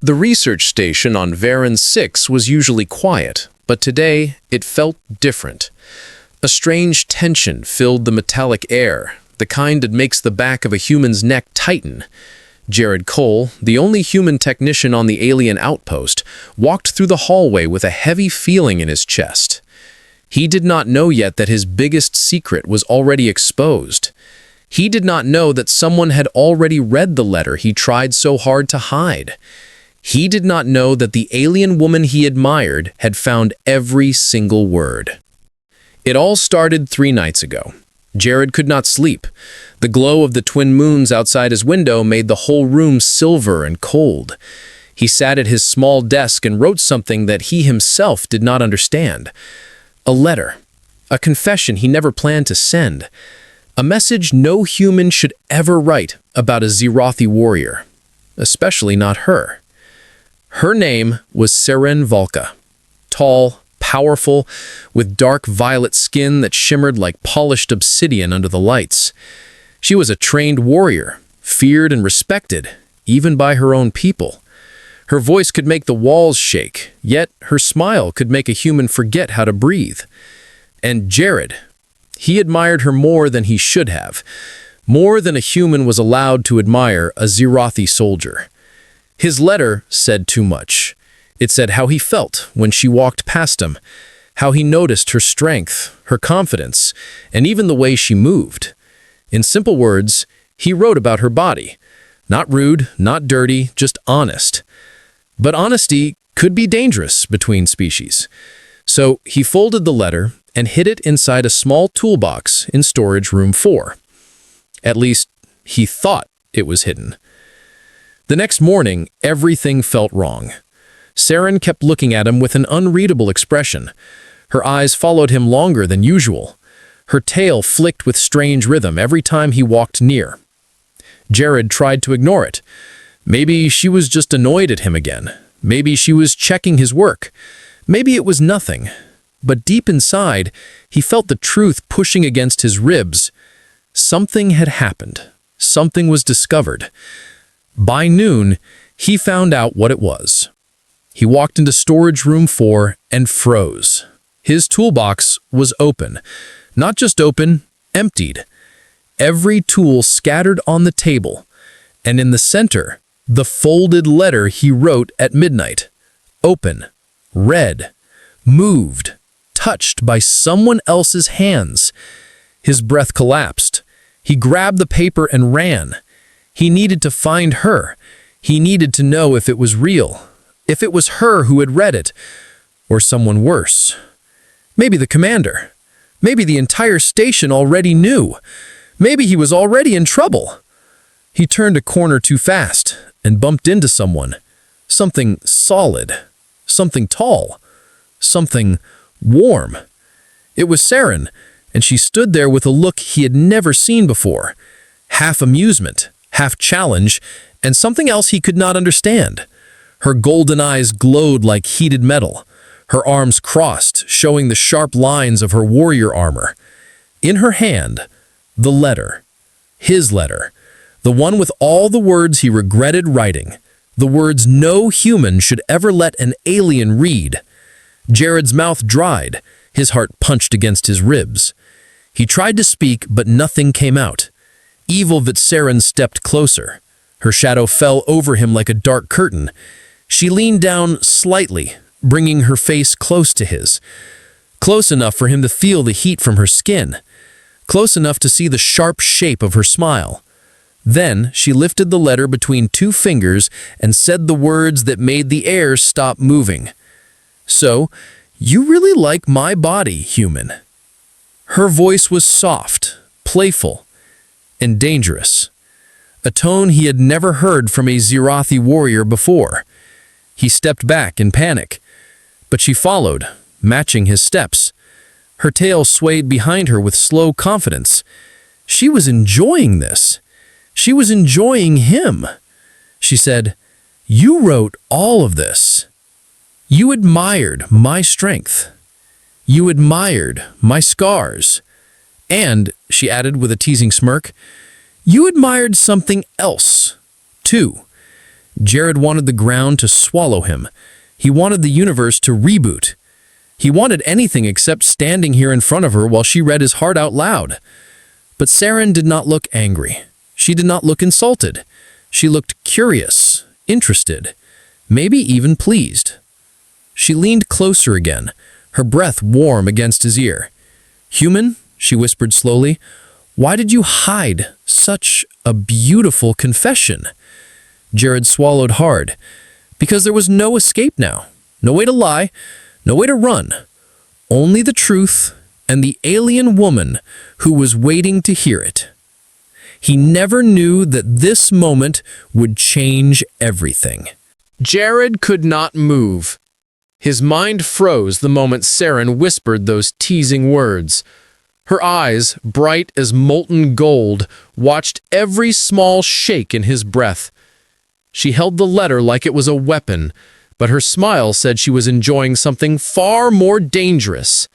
The research station on Varan 6 was usually quiet, but today it felt different. A strange tension filled the metallic air, the kind that makes the back of a human's neck tighten. Jared Cole, the only human technician on the alien outpost, walked through the hallway with a heavy feeling in his chest. He did not know yet that his biggest secret was already exposed. He did not know that someone had already read the letter he tried so hard to hide. He did not know that the alien woman he admired had found every single word. It all started 3 nights ago. Jared could not sleep. The glow of the twin moons outside his window made the whole room silver and cold. He sat at his small desk and wrote something that he himself did not understand. A letter. A confession he never planned to send. A message no human should ever write about a Xerathi warrior. Especially not her. Her name was Seren Volka. Tall, powerful, with dark violet skin that shimmered like polished obsidian under the lights. She was a trained warrior, feared and respected, even by her own people. Her voice could make the walls shake, yet her smile could make a human forget how to breathe. And Jared, he admired her more than he should have, more than a human was allowed to admire a Xerathi soldier. His letter said too much. It said how he felt when she walked past him, how he noticed her strength, her confidence, and even the way she moved. In simple words, he wrote about her body. Not rude, not dirty, just honest. But honesty could be dangerous between species. So he folded the letter and hid it inside a small toolbox in storage room 4. At least, he thought it was hidden. The next morning, everything felt wrong. Seren kept looking at him with an unreadable expression. Her eyes followed him longer than usual. Her tail flicked with strange rhythm every time he walked near. Jared tried to ignore it. Maybe she was just annoyed at him again. Maybe she was checking his work. Maybe it was nothing. But deep inside, he felt the truth pushing against his ribs. Something had happened. Something was discovered. By noon, he found out what it was. He walked into storage room 4 and froze. His toolbox was open. Not just open, emptied. Every tool scattered on the table. And in the center, the folded letter he wrote at midnight. Open, read, moved, touched by someone else's hands. His breath collapsed. He grabbed the paper and ran. He needed to find her. He needed to know if it was real, if it was her who had read it, or someone worse. Maybe the commander. Maybe the entire station already knew. Maybe he was already in trouble. He turned a corner too fast and bumped into someone. Something solid. Something tall. Something warm. It was Seren, and she stood there with a look he had never seen before. Half amusement, half challenge, and something else he could not understand. Her golden eyes glowed like heated metal, her arms crossed, showing the sharp lines of her warrior armor. In her hand, the letter. His letter. The one with all the words he regretted writing. The words no human should ever let an alien read. Jared's mouth dried, his heart punched against his ribs. He tried to speak, but nothing came out. Evil Seren stepped closer. Her shadow fell over him like a dark curtain. She leaned down slightly, bringing her face close to his. Close enough for him to feel the heat from her skin. Close enough to see the sharp shape of her smile. Then she lifted the letter between 2 fingers and said the words that made the air stop moving. So, you really like my body, human. Her voice was soft, playful, and dangerous. A tone he had never heard from a Xerathi warrior before. He stepped back in panic, but she followed, matching his steps. Her tail swayed behind her with slow confidence. She was enjoying this. She was enjoying him. She said, "You wrote all of this. You admired my strength. You admired my scars. And," she added with a teasing smirk, "you admired something else, too. Jared wanted the ground to swallow him. He wanted the universe to reboot. He wanted anything except standing here in front of her while she read his heart out loud. But Saren did not look angry. She did not look insulted. She looked curious, interested, maybe even pleased. She leaned closer again, her breath warm against his ear. "Human," she whispered slowly, "why did you hide such a beautiful confession?" Jared swallowed hard, because there was no escape now. No way to lie, no way to run. Only the truth and the alien woman who was waiting to hear it. He never knew that this moment would change everything. Jared could not move. His mind froze the moment Saren whispered those teasing words. Her eyes, bright as molten gold, watched every small shake in his breath. She held the letter like it was a weapon, but her smile said she was enjoying something far more dangerous.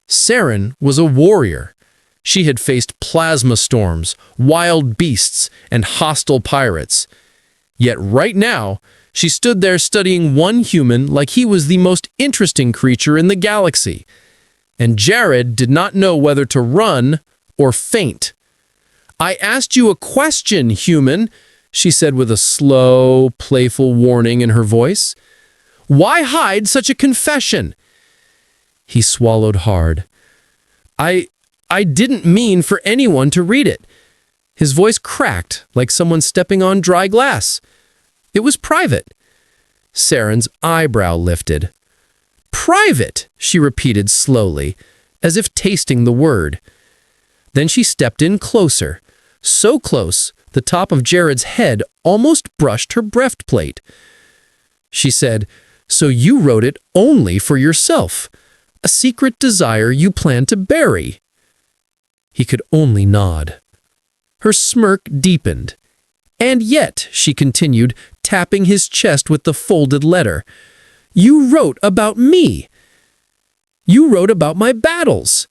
Saren was a warrior. She had faced plasma storms, wild beasts, and hostile pirates. Yet right now, she stood there studying one human like he was the most interesting creature in the galaxy. And Jared did not know whether to run or faint. "I asked you a question, human," she said with a slow, playful warning in her voice. "Why hide such a confession?" He swallowed hard. I didn't mean for anyone to read it." His voice cracked like someone stepping on dry glass. "It was private." Saren's eyebrow lifted. "Private," she repeated slowly, as if tasting the word. Then she stepped in closer, so close the top of Jared's head almost brushed her breastplate. She said, "So you wrote it only for yourself, a secret desire you plan to bury." He could only nod. Her smirk deepened. "And yet," she continued, tapping his chest with the folded letter, "you wrote about me. You wrote about my battles.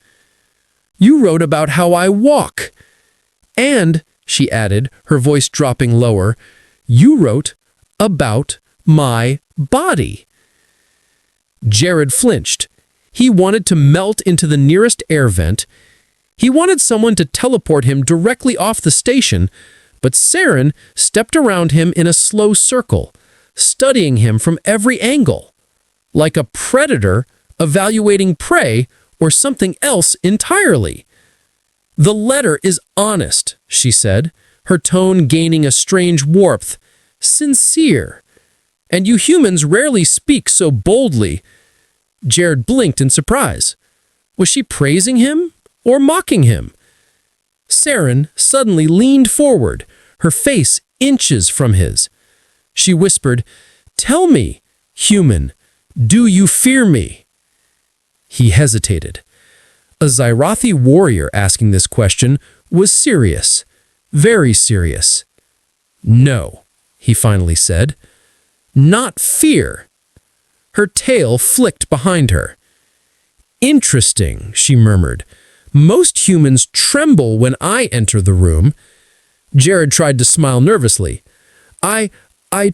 You wrote about how I walk. And," she added, her voice dropping lower, "you wrote about my body." Jared flinched. He wanted to melt into the nearest air vent. He wanted someone to teleport him directly off the station, but Saren stepped around him in a slow circle, studying him from every angle, like a predator evaluating prey or something else entirely. "The letter is honest," she said, her tone gaining a strange warmth. "Sincere. And you humans rarely speak so boldly." Jared blinked in surprise. Was she praising him or mocking him? Saren suddenly leaned forward, her face inches from his. She whispered, "Tell me, human, do you fear me?" He hesitated. A Zyrothi warrior asking this question was serious, very serious. "No," he finally said. "Not fear." Her tail flicked behind her. "Interesting," she murmured. "Most humans tremble when I enter the room." Jared tried to smile nervously. I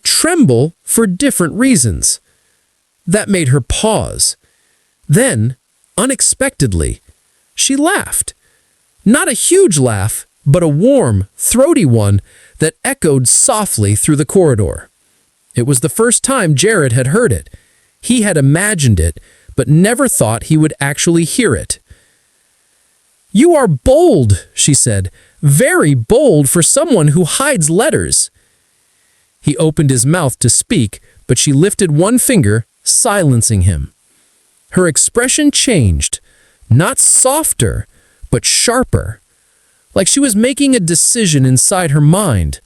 tremble for different reasons." That made her pause. Then, unexpectedly, she laughed. Not a huge laugh, but a warm, throaty one that echoed softly through the corridor. It was the first time Jared had heard it. He had imagined it, but never thought he would actually hear it. "You are bold," she said, "very bold for someone who hides letters." He opened his mouth to speak, but she lifted one finger, silencing him. Her expression changed, not softer, but sharper, like she was making a decision inside her mind,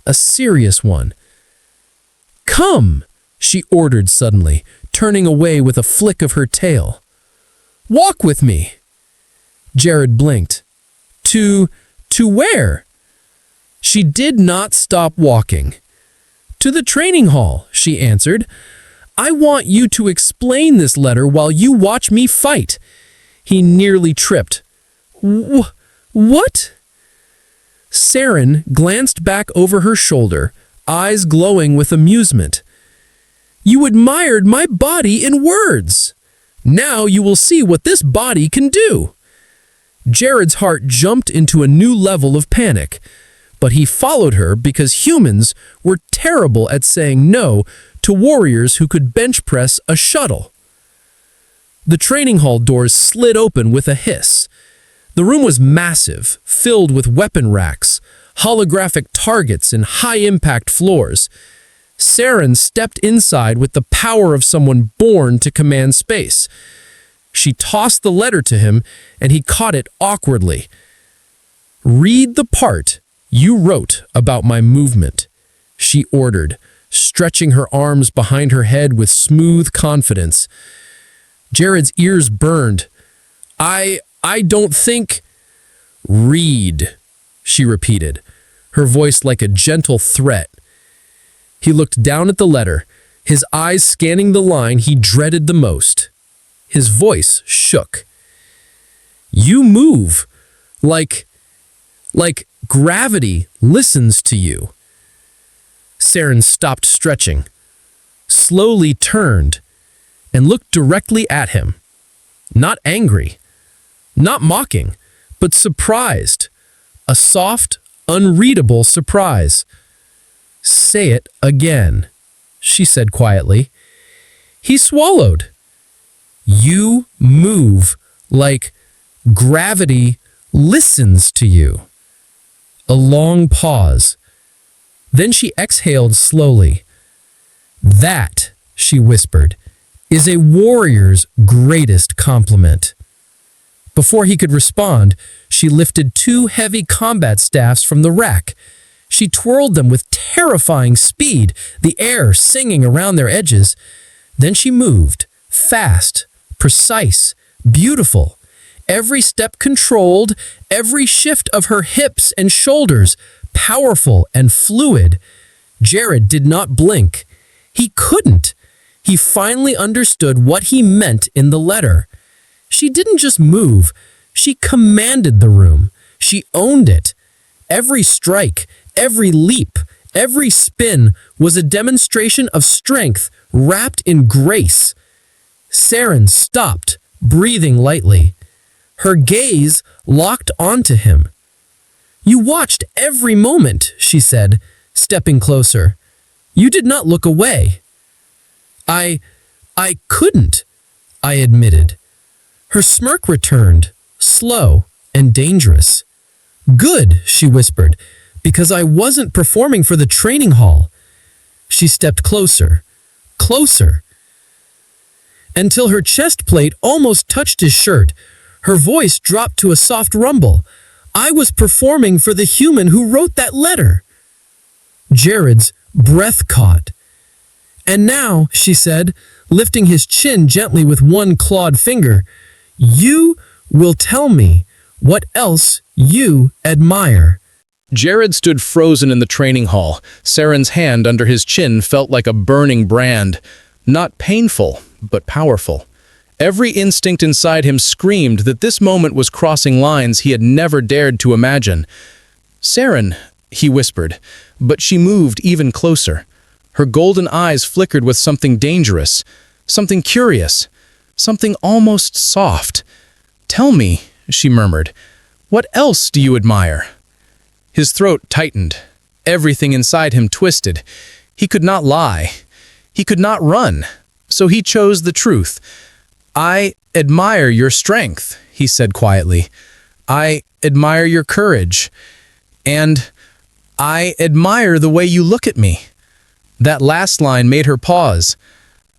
a serious one. "Come," she ordered suddenly, turning away with a flick of her tail. "Walk with me." Jared blinked. To where?" She did not stop walking. "To the training hall," she answered. "I want you to explain this letter while you watch me fight." He nearly tripped. "What?" Saren glanced back over her shoulder, eyes glowing with amusement. "You admired my body in words. Now you will see what this body can do." Jared's heart jumped into a new level of panic, but he followed her because humans were terrible at saying no to warriors who could bench press a shuttle. The training hall doors slid open with a hiss. The room was massive, filled with weapon racks, holographic targets, and high-impact floors. Saren stepped inside with the power of someone born to command space. She tossed the letter to him, and he caught it awkwardly. "Read the part you wrote about my movement," she ordered, stretching her arms behind her head with smooth confidence. Jared's ears burned. I don't think—" "Read," she repeated, her voice like a gentle threat. He looked down at the letter, his eyes scanning the line he dreaded the most. His voice shook. "You move like gravity listens to you." Saren stopped stretching, slowly turned, and looked directly at him. Not angry, not mocking, but surprised. A soft, unreadable surprise. "Say it again," she said quietly. He swallowed. "You move like gravity listens to you." A long pause. Then she exhaled slowly. "That," she whispered, "is a warrior's greatest compliment." Before he could respond, she lifted 2 heavy combat staffs from the rack. She twirled them with terrifying speed, the air singing around their edges. Then she moved, fast, precise, beautiful. Every step controlled, every shift of her hips and shoulders, powerful and fluid. Jared did not blink. He couldn't. He finally understood what he meant in the letter. She didn't just move. She commanded the room. She owned it. Every strike, every leap, every spin was a demonstration of strength wrapped in grace. Saren stopped, breathing lightly. Her gaze locked onto him. "You watched every moment," she said, stepping closer. "You did not look away." I couldn't," I admitted. Her smirk returned, slow and dangerous. "Good," she whispered, "because I wasn't performing for the training hall." She stepped closer, closer, until her chest plate almost touched his shirt. Her voice dropped to a soft rumble. "I was performing for the human who wrote that letter." Jared's breath caught. "And now," she said, lifting his chin gently with one clawed finger, "you will tell me what else you admire." Jared stood frozen in the training hall. Saren's hand under his chin felt like a burning brand. Not painful, but powerful. Every instinct inside him screamed that this moment was crossing lines he had never dared to imagine. "Saren," he whispered, but she moved even closer. Her golden eyes flickered with something dangerous, something curious, something almost soft. "Tell me," she murmured, "what else do you admire?" His throat tightened. Everything inside him twisted. He could not lie. He could not run. So he chose the truth. "I admire your strength," he said quietly. "I admire your courage. And I admire the way you look at me." That last line made her pause.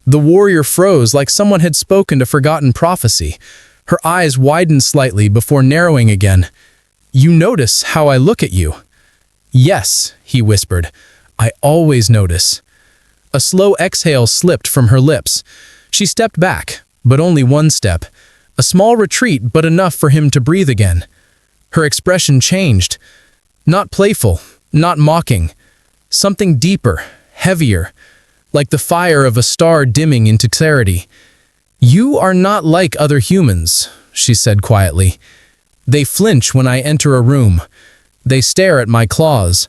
The warrior froze like someone had spoken a forgotten prophecy. Her eyes widened slightly before narrowing again. "You notice how I look at you?" "Yes," he whispered. "I always notice." A slow exhale slipped from her lips. She stepped back, but only one step. A small retreat, but enough for him to breathe again. Her expression changed. Not playful, not mocking. Something deeper, heavier, like the fire of a star dimming into clarity. "You are not like other humans," she said quietly. "They flinch when I enter a room. They stare at my claws,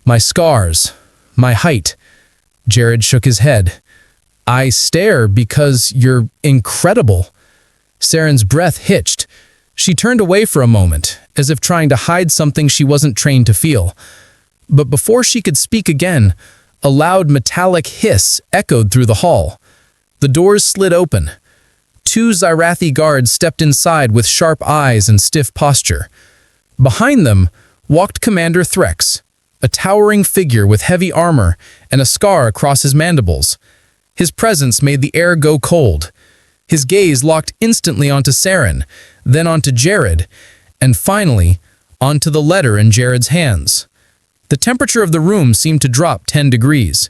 my scars, My height. Jared shook his head. I stare because you're incredible. Saren's breath hitched. She turned away for a moment, as if trying to hide something she wasn't trained to feel. But before she could speak again, a loud metallic hiss echoed through the hall. The doors slid open. 2 Zyrathi guards stepped inside with sharp eyes and stiff posture. Behind them walked Commander Threx, a towering figure with heavy armor and a scar across his mandibles. His presence made the air go cold. His gaze locked instantly onto Saren, then onto Jared, and finally onto the letter in Jared's hands. The temperature of the room seemed to drop 10 degrees.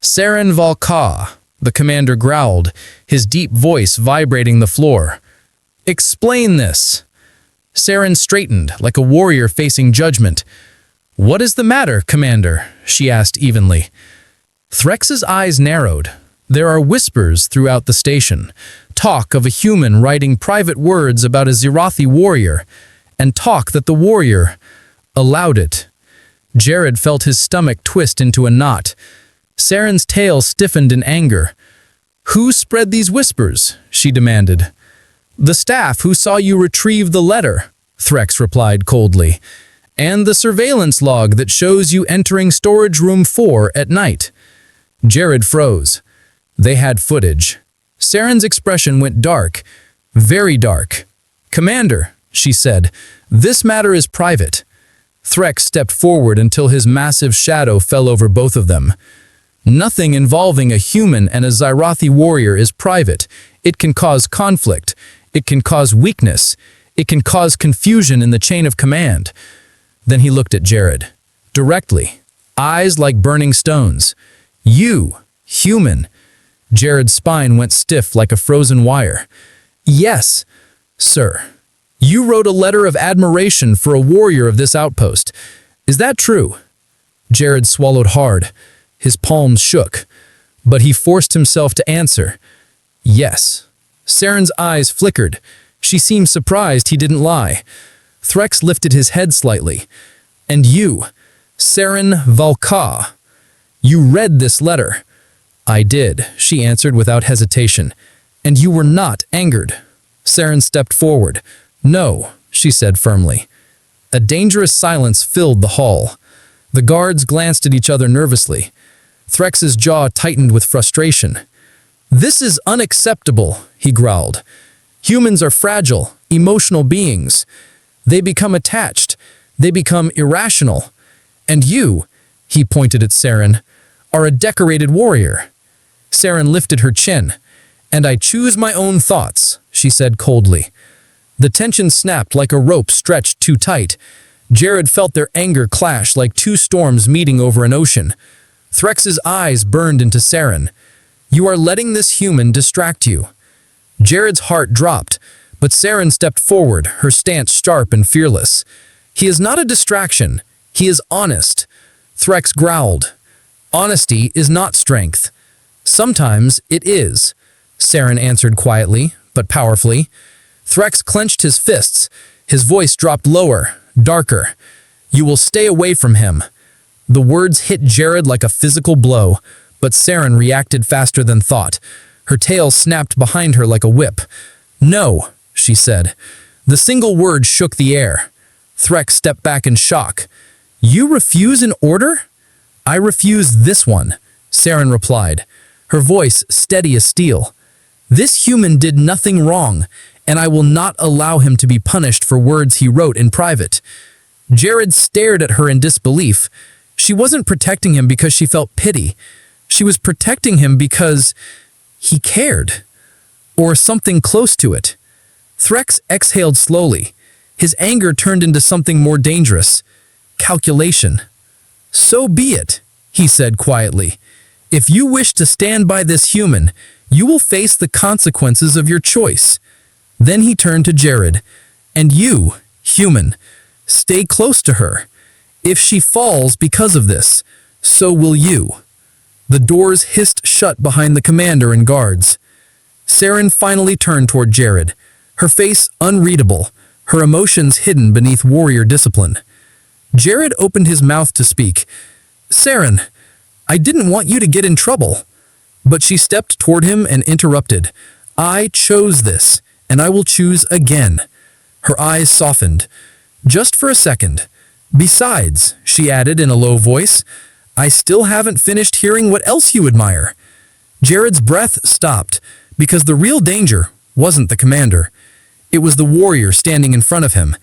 Saren Valka, the commander growled, his deep voice vibrating the floor. Explain this. Saren straightened like a warrior facing judgment. What is the matter, Commander? She asked evenly. Threx's eyes narrowed. There are whispers throughout the station, talk of a human writing private words about a Zyrathi warrior, and talk that the warrior allowed it. Jared felt his stomach twist into a knot. Saren's tail stiffened in anger. Who spread these whispers? She demanded. The staff who saw you retrieve the letter, Threx replied coldly, and the surveillance log that shows you entering storage room 4 at night. Jared froze. They had footage. Saren's expression went dark, very dark. Commander, she said, this matter is private. Threx stepped forward until his massive shadow fell over both of them. Nothing involving a human and a Zyrathi warrior is private. It can cause conflict. It can cause weakness. It can cause confusion in the chain of command. Then he looked at Jared, directly, eyes like burning stones. You, human. Jared's spine went stiff like a frozen wire. Yes, sir. You wrote a letter of admiration for a warrior of this outpost. Is that true? Jared swallowed hard. His palms shook, but he forced himself to answer. Yes. Saren's eyes flickered. She seemed surprised he didn't lie. Threx lifted his head slightly. And you, Saren Valka, you read this letter. I did, she answered without hesitation. And you were not angered. Saren stepped forward. No, she said firmly. A dangerous silence filled the hall. The guards glanced at each other nervously. Threx's jaw tightened with frustration. This is unacceptable, he growled. Humans are fragile, emotional beings. They become attached. They become irrational. And you, he pointed at Saren, are a decorated warrior. Saren lifted her chin. And I choose my own thoughts, she said coldly. The tension snapped like a rope stretched too tight. Jared felt their anger clash like 2 storms meeting over an ocean. Threx's eyes burned into Saren. You are letting this human distract you. Jared's heart dropped, but Saren stepped forward, her stance sharp and fearless. He is not a distraction. He is honest. Threx growled. Honesty is not strength. Sometimes it is, Saren answered quietly, but powerfully. Threx clenched his fists. His voice dropped lower, darker. You will stay away from him. The words hit Jared like a physical blow, but Saren reacted faster than thought. Her tail snapped behind her like a whip. No, she said. The single word shook the air. Threx stepped back in shock. You refuse an order? I refuse this one, Saren replied, her voice steady as steel. This human did nothing wrong, and I will not allow him to be punished for words he wrote in private. Jared stared at her in disbelief. She wasn't protecting him because she felt pity. She was protecting him because he cared, or something close to it. Threx exhaled slowly. His anger turned into something more dangerous. Calculation. So be it, he said quietly. If you wish to stand by this human, you will face the consequences of your choice. Then he turned to Jared. And you, human, stay close to her. If she falls because of this, so will you. The doors hissed shut behind the commander and guards. Saren finally turned toward Jared, her face unreadable, her emotions hidden beneath warrior discipline. Jared opened his mouth to speak. Saren, I didn't want you to get in trouble." But she stepped toward him and interrupted. "I chose this, and I will choose again." Her eyes softened. "Just for a second. Besides," she added in a low voice, "I still haven't finished hearing what else you admire." Jared's breath stopped, because the real danger wasn't the commander. It was the warrior standing in front of him,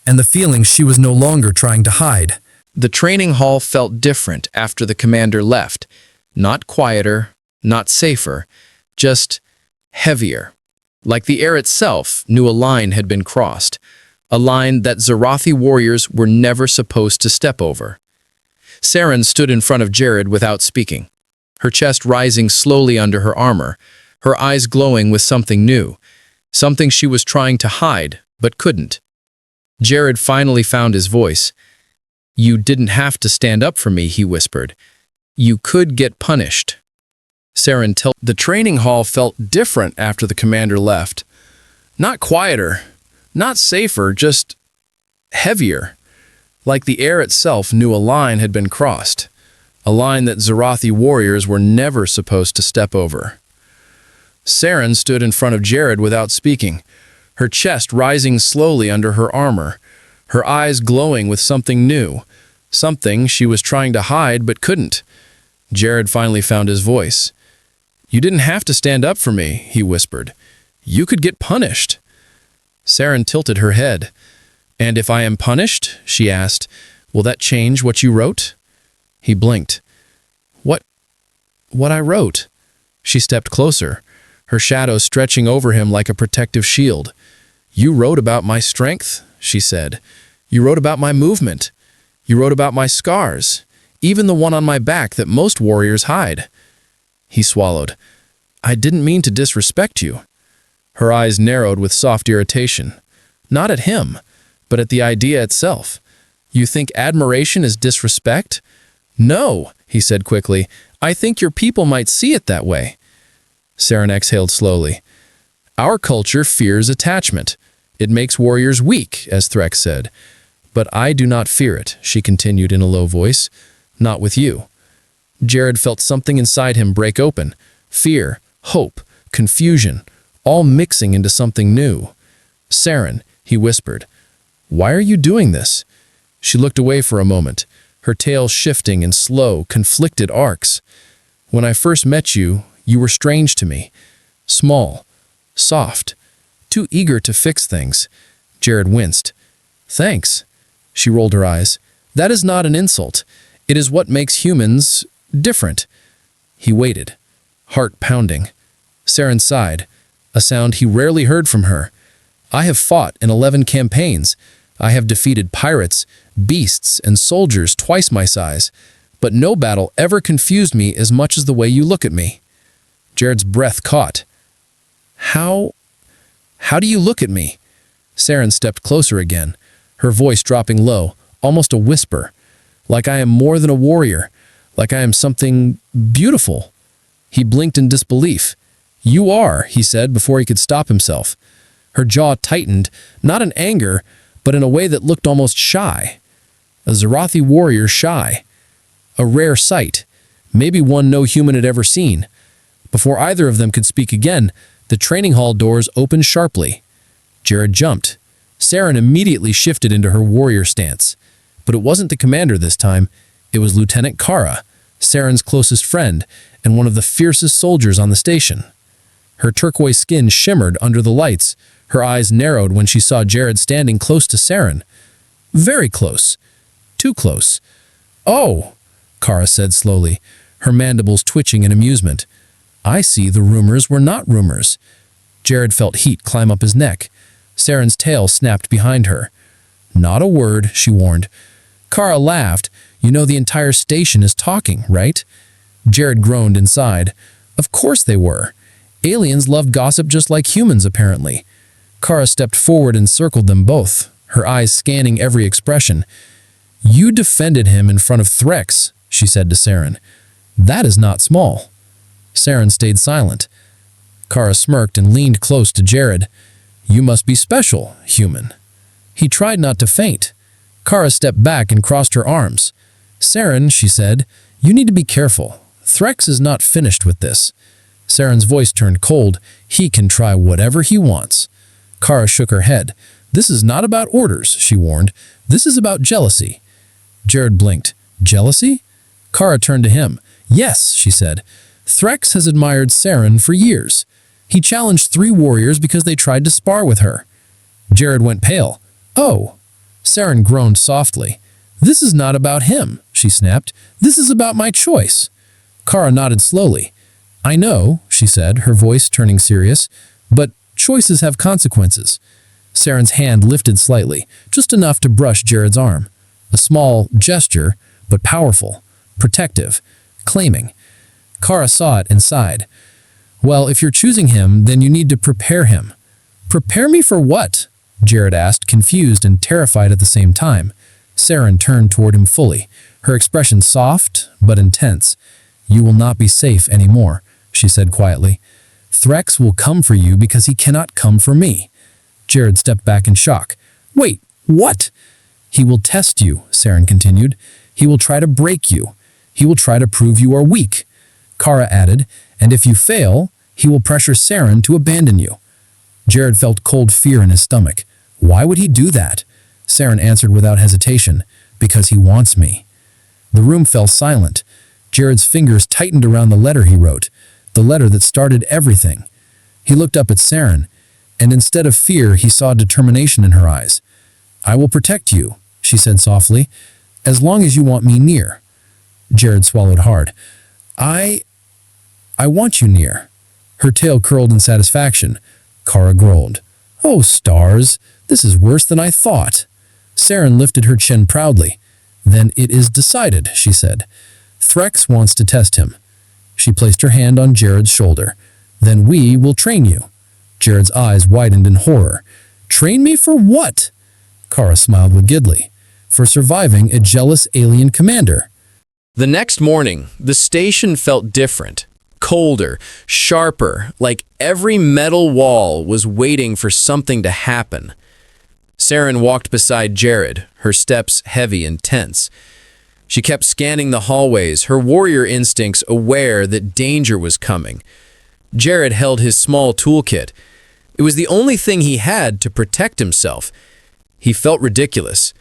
and the feeling she was no longer trying to hide. The training hall felt different after the commander left. Not quieter, not safer, just heavier. Like the air itself knew a line had been crossed, a line that Zarathi warriors were never supposed to step over. Saren stood in front of Jared without speaking, her chest rising slowly under her armor, her eyes glowing with something new, something she was trying to hide but couldn't. Jared finally found his voice. "You didn't have to stand up for me," he whispered. "You could get punished." Saren tilted. The training hall felt different after the commander left. Not quieter, not safer, just heavier. Like the air itself knew a line had been crossed, a line that Zarathi warriors were never supposed to step over. Saren stood in front of Jared without speaking, her chest rising slowly under her armor, her eyes glowing with something new, something she was trying to hide but couldn't. Jared finally found his voice. "You didn't have to stand up for me," he whispered. "You could get punished." Saren tilted her head. "And if I am punished," she asked, "will that change what you wrote?" He blinked. What I wrote?" She stepped closer, her shadow stretching over him like a protective shield. "You wrote about my strength," she said. "You wrote about my movement. You wrote about my scars, even the one on my back that most warriors hide." He swallowed. "I didn't mean to disrespect you." Her eyes narrowed with soft irritation. Not at him, but at the idea itself. "You think admiration is disrespect?" "No," he said quickly. "I think your people might see it that way." Saren exhaled slowly. "Our culture fears attachment. It makes warriors weak," as Threx said. "But I do not fear it," she continued in a low voice. "Not with you." Jared felt something inside him break open. Fear, hope, confusion, all mixing into something new. "Saren," he whispered, "why are you doing this?" She looked away for a moment, her tail shifting in slow, conflicted arcs. "When I first met you, you were strange to me. Small, soft, too eager to fix things." Jared winced. "Thanks." She rolled her eyes. "That is not an insult. It is what makes humans different." He waited, heart pounding. Saren sighed, a sound he rarely heard from her. "I have fought in 11 campaigns. I have defeated pirates, beasts, and soldiers twice my size, but no battle ever confused me as much as the way you look at me." Jared's breath caught. How do you look at me?" Saren stepped closer again, her voice dropping low, almost a whisper. "Like I am more than a warrior, like I am something beautiful." He blinked in disbelief. "You are," he said before he could stop himself. Her jaw tightened, not in anger, but in a way that looked almost shy. A Zarathi warrior shy. A rare sight, maybe one no human had ever seen. Before either of them could speak again, the training hall doors opened sharply. Jared jumped. Saren immediately shifted into her warrior stance. But it wasn't the commander this time. It was Lieutenant Kara, Saren's closest friend, and one of the fiercest soldiers on the station. Her turquoise skin shimmered under the lights. Her eyes narrowed when she saw Jared standing close to Saren. Very close. Too close. "Oh," Kara said slowly, her mandibles twitching in amusement. "I see the rumors were not rumors." Jared felt heat climb up his neck. Saren's tail snapped behind her. "Not a word," she warned. Kara laughed. "You know the entire station is talking, right?" Jared groaned inside. Of course they were. Aliens love gossip just like humans, apparently. Kara stepped forward and circled them both, her eyes scanning every expression. "You defended him in front of Threx," she said to Saren. "That is not small." Saren stayed silent. Kara smirked and leaned close to Jared. "You must be special, human." He tried not to faint. Kara stepped back and crossed her arms. "Saren," she said, You need to be careful. Threx is not finished with this. Saren's voice turned cold. He can try whatever he wants. Kara shook her head. This is not about orders, she warned. This is about jealousy. Jared blinked. Jealousy? Kara turned to him. Yes, she said. Threx has admired Saren for years. He challenged 3 warriors because they tried to spar with her. Jared went pale. Oh. Saren groaned softly. This is not about him, she snapped. This is about my choice. Kara nodded slowly. I know, she said, her voice turning serious, but choices have consequences. Saren's hand lifted slightly, just enough to brush Jared's arm. A small gesture, but powerful, protective, claiming. Kara saw it and sighed. Well, if you're choosing him, then you need to prepare him. Prepare me for what? Jared asked, confused and terrified at the same time. Saren turned toward him fully, her expression soft but intense. You will not be safe anymore, she said quietly. Threx will come for you because he cannot come for me. Jared stepped back in shock. Wait, what? He will test you, Saren continued. He will try to break you. He will try to prove you are weak. Kara added, and if you fail, he will pressure Saren to abandon you. Jared felt cold fear in his stomach. Why would he do that? Saren answered without hesitation, because he wants me. The room fell silent. Jared's fingers tightened around the letter he wrote, the letter that started everything. He looked up at Saren, and instead of fear, he saw determination in her eyes. I will protect you, she said softly, as long as you want me near. Jared swallowed hard. I want you near. Her tail curled in satisfaction. Kara groaned. Oh, stars, this is worse than I thought. Saren lifted her chin proudly. Then it is decided, she said. Threx wants to test him. She placed her hand on Jared's shoulder. Then we will train you. Jared's eyes widened in horror. Train me for what? Kara smiled wickedly. For surviving a jealous alien commander. The next morning, the station felt different, colder, sharper, like every metal wall was waiting for something to happen. Saren walked beside Jared, her steps heavy and tense. She kept scanning the hallways, her warrior instincts aware that danger was coming. Jared held his small toolkit. It was the only thing he had to protect himself. He felt ridiculous.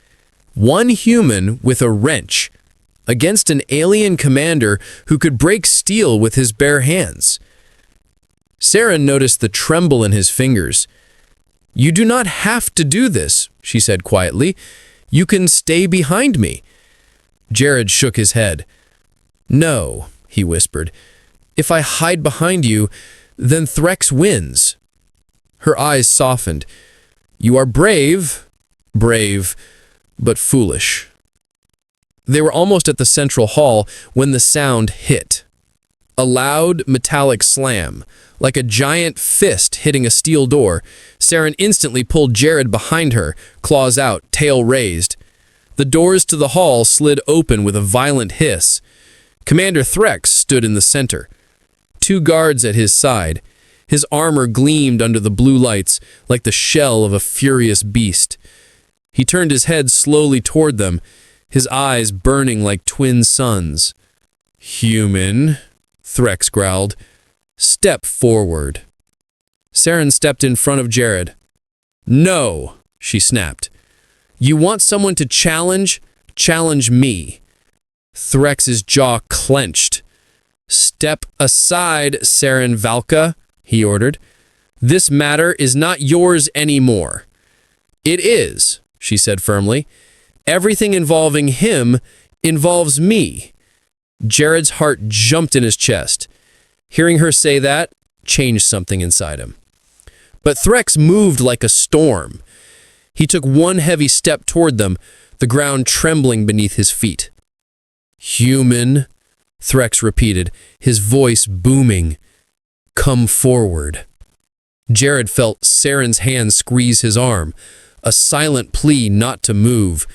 One human with a wrench against an alien commander who could break steel with his bare hands. Saren noticed the tremble in his fingers. You do not have to do this, she said quietly. You can stay behind me. Jared shook his head. No, he whispered. If I hide behind you, then Threx wins. Her eyes softened. You are brave, but foolish. They were almost at the central hall when the sound hit. A loud, metallic slam, like a giant fist hitting a steel door. Saren instantly pulled Jared behind her, claws out, tail raised. The doors to the hall slid open with a violent hiss. Commander Threx stood in the center. 2 guards at his side. His armor gleamed under the blue lights like the shell of a furious beast. He turned his head slowly toward them, his eyes burning like twin suns. Human, Threx growled. Step forward. Saren stepped in front of Jared. No, she snapped. You want someone to challenge? Challenge me. Threx's jaw clenched. Step aside, Saren Valka, he ordered. This matter is not yours anymore. It is, she said firmly. Everything involving him involves me. Jared's heart jumped in his chest. Hearing her say that changed something inside him. But Threx moved like a storm. He took one heavy step toward them, the ground trembling beneath his feet. Human, Threx repeated, his voice booming. Come forward. Jared felt Saren's hand squeeze his arm, a silent plea not to move.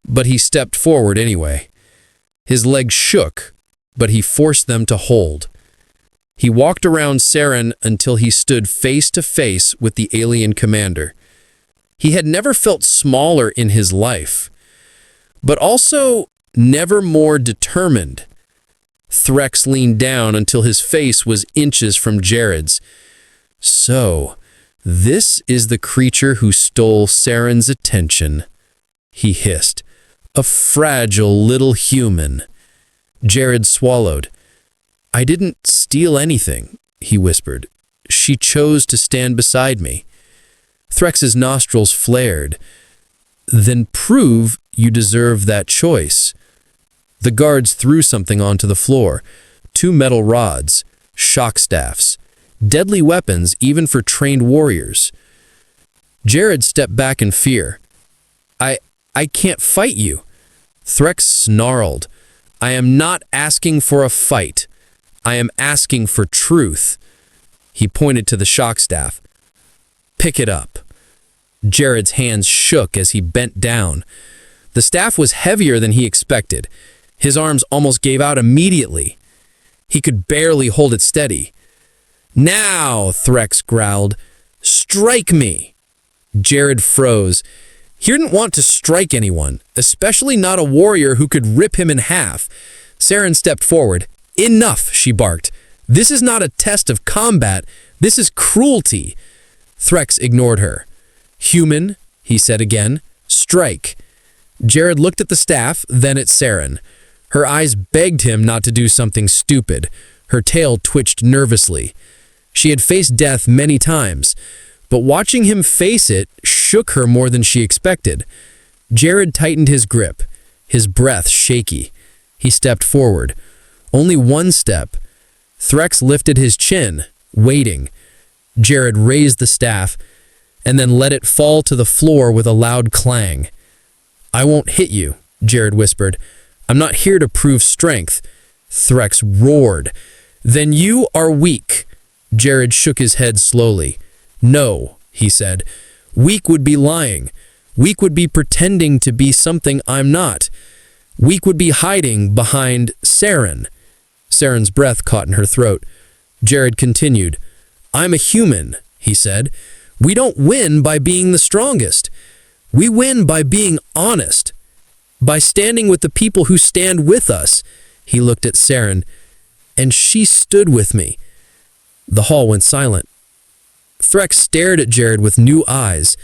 But he stepped forward anyway. His legs shook, but he forced them to hold. He walked around Saren until he stood face to face with the alien commander. He had never felt smaller in his life, but also never more determined. Threx leaned down until his face was inches from Jared's. "So, this is the creature who stole Saren's attention," he hissed. "A fragile little human." Jared swallowed. "I didn't steal anything," he whispered. "She chose to stand beside me." Threx's nostrils flared. "Then prove you deserve that choice." The guards threw something onto the floor. 2 metal rods, shock staffs, deadly weapons even for trained warriors. Jared stepped back in fear. I can't fight you." Threx snarled. "I am not asking for a fight. I am asking for truth." He pointed to the shock staff. "Pick it up." Jared's hands shook as he bent down. The staff was heavier than he expected. His arms almost gave out immediately. He could barely hold it steady. "Now," Threx growled, "strike me." Jared froze. He didn't want to strike anyone, especially not a warrior who could rip him in half. Saren stepped forward. "Enough," she barked. "This is not a test of combat. This is cruelty." Threx ignored her. "Human," he said again. "Strike." Jared looked at the staff, then at Saren. Her eyes begged him not to do something stupid. Her tail twitched nervously. She had faced death many times, but watching him face it shook her more than she expected. Jared tightened his grip, his breath shaky. He stepped forward. Only one step. Threx lifted his chin, waiting. Jared raised the staff and then let it fall to the floor with a loud clang. "I won't hit you," Jared whispered. "I'm not here to prove strength." Threx roared. "Then you are weak." Jared shook his head slowly. "No," he said. "Weak would be lying. Weak would be pretending to be something I'm not. Weak would be hiding behind Saren." Saren's breath caught in her throat. Jared continued. "I'm a human," he said. "We don't win by being the strongest. We win by being honest. By standing with the people who stand with us." He looked at Saren. "And she stood with me." The hall went silent. Threx stared at Jared with new eyes.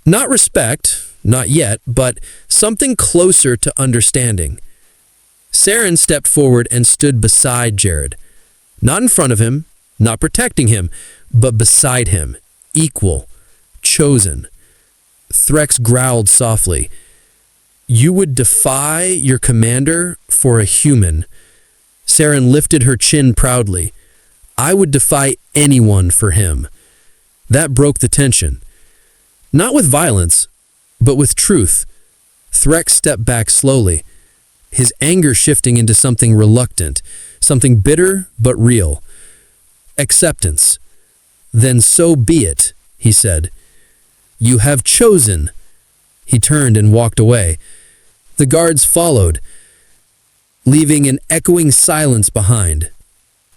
Not respect, not yet, but something closer to understanding. Saren stepped forward and stood beside Jared. Not in front of him, not protecting him, but beside him, equal, chosen. Threx growled softly. "You would defy your commander for a human." Saren lifted her chin proudly. "I would defy anyone for him." That broke the tension. Not with violence, but with truth. Threx stepped back slowly, his anger shifting into something reluctant, something bitter but real. "Acceptance." "Then so be it," he said. "You have chosen." He turned and walked away. The guards followed, leaving an echoing silence behind.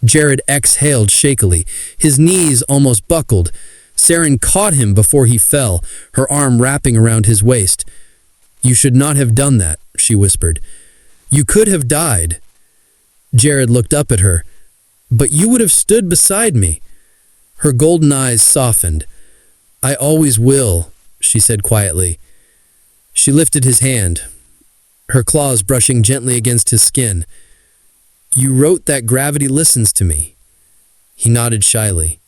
Jared exhaled shakily. His knees almost buckled. Saren caught him before he fell, her arm wrapping around his waist. "You should not have done that," she whispered. "You could have died." Jared looked up at her. "But you would have stood beside me." Her golden eyes softened. "I always will," she said quietly. She lifted his hand, her claws brushing gently against his skin. "You wrote that gravity listens to me." He nodded shyly.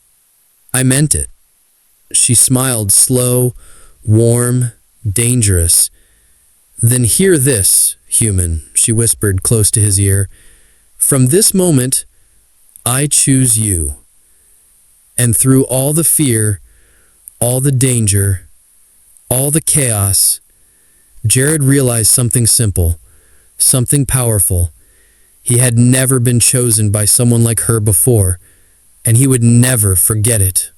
"I meant it." She smiled, slow, warm, dangerous. "Then hear this, human," she whispered close to his ear. "From this moment, I choose you. And through all the fear, all the danger, all the chaos," Jared realized something simple, something powerful. He had never been chosen by someone like her before, and he would never forget it.